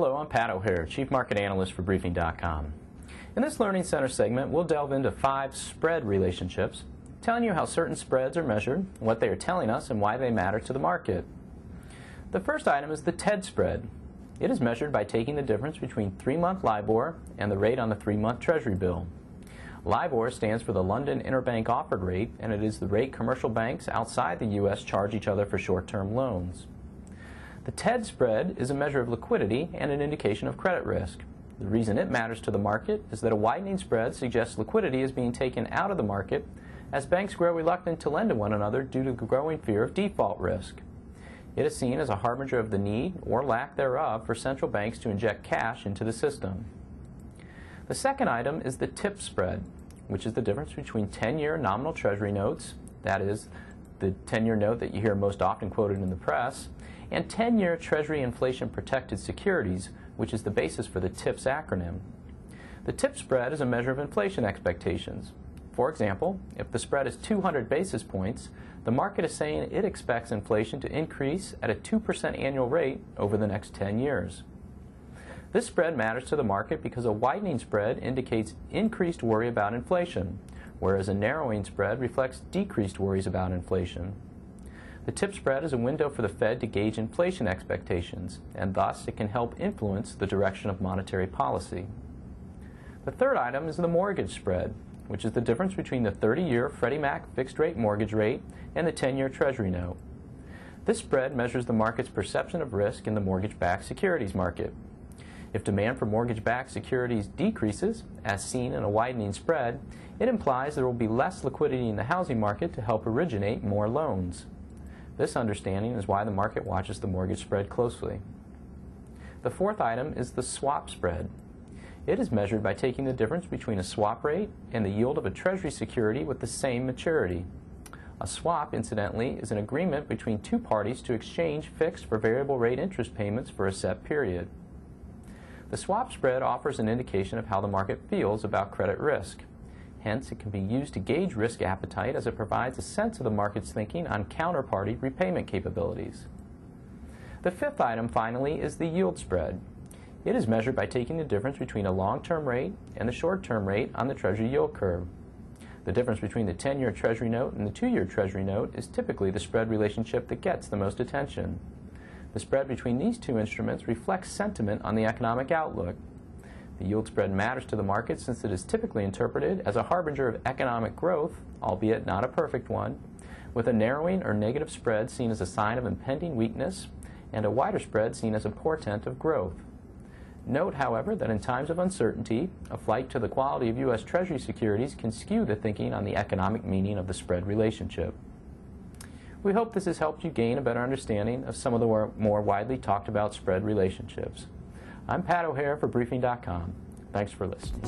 Hello, I'm Pat O'Hare, Chief Market Analyst for Briefing.com. In this Learning Center segment, we'll delve into 5 spread relationships, telling you how certain spreads are measured, what they are telling us, and why they matter to the market. The first item is the TED spread. It is measured by taking the difference between 3-month LIBOR and the rate on the 3-month Treasury bill. LIBOR stands for the London Interbank Offered Rate, and it is the rate commercial banks outside the U.S. charge each other for short-term loans. The TED spread is a measure of liquidity and an indication of credit risk. The reason it matters to the market is that a widening spread suggests liquidity is being taken out of the market as banks grow reluctant to lend to one another due to the growing fear of default risk. It is seen as a harbinger of the need, or lack thereof, for central banks to inject cash into the system. The second item is the TIPS spread, which is the difference between 10-year nominal Treasury notes, that is, the 10-year note that you hear most often quoted in the press, and 10-year Treasury inflation-protected securities, which is the basis for the TIPS acronym. The TIPS spread is a measure of inflation expectations. For example, if the spread is 200 basis points, the market is saying it expects inflation to increase at a 2% annual rate over the next 10 years. This spread matters to the market because a widening spread indicates increased worry about inflation, whereas a narrowing spread reflects decreased worries about inflation. The TIPS spread is a window for the Fed to gauge inflation expectations, and thus it can help influence the direction of monetary policy. The third item is the mortgage spread, which is the difference between the 30-year Freddie Mac fixed-rate mortgage rate and the 10-year Treasury note. This spread measures the market's perception of risk in the mortgage-backed securities market. If demand for mortgage-backed securities decreases, as seen in a widening spread, it implies there will be less liquidity in the housing market to help originate more loans. This understanding is why the market watches the mortgage spread closely. The fourth item is the swap spread. It is measured by taking the difference between a swap rate and the yield of a Treasury security with the same maturity. A swap, incidentally, is an agreement between two parties to exchange fixed for variable rate interest payments for a set period. The swap spread offers an indication of how the market feels about credit risk. Hence, it can be used to gauge risk appetite as it provides a sense of the market's thinking on counterparty repayment capabilities. The fifth item, finally, is the yield spread. It is measured by taking the difference between a long-term rate and the short-term rate on the Treasury yield curve. The difference between the 10-year Treasury note and the 2-year Treasury note is typically the spread relationship that gets the most attention. The spread between these two instruments reflects sentiment on the economic outlook. The yield spread matters to the market since it is typically interpreted as a harbinger of economic growth, albeit not a perfect one, with a narrowing or negative spread seen as a sign of impending weakness, and a wider spread seen as a portent of growth. Note, however, that in times of uncertainty, a flight to the quality of U.S. Treasury securities can skew the thinking on the economic meaning of the spread relationship. We hope this has helped you gain a better understanding of some of the more widely talked about spread relationships. I'm Pat O'Hare for Briefing.com. Thanks for listening.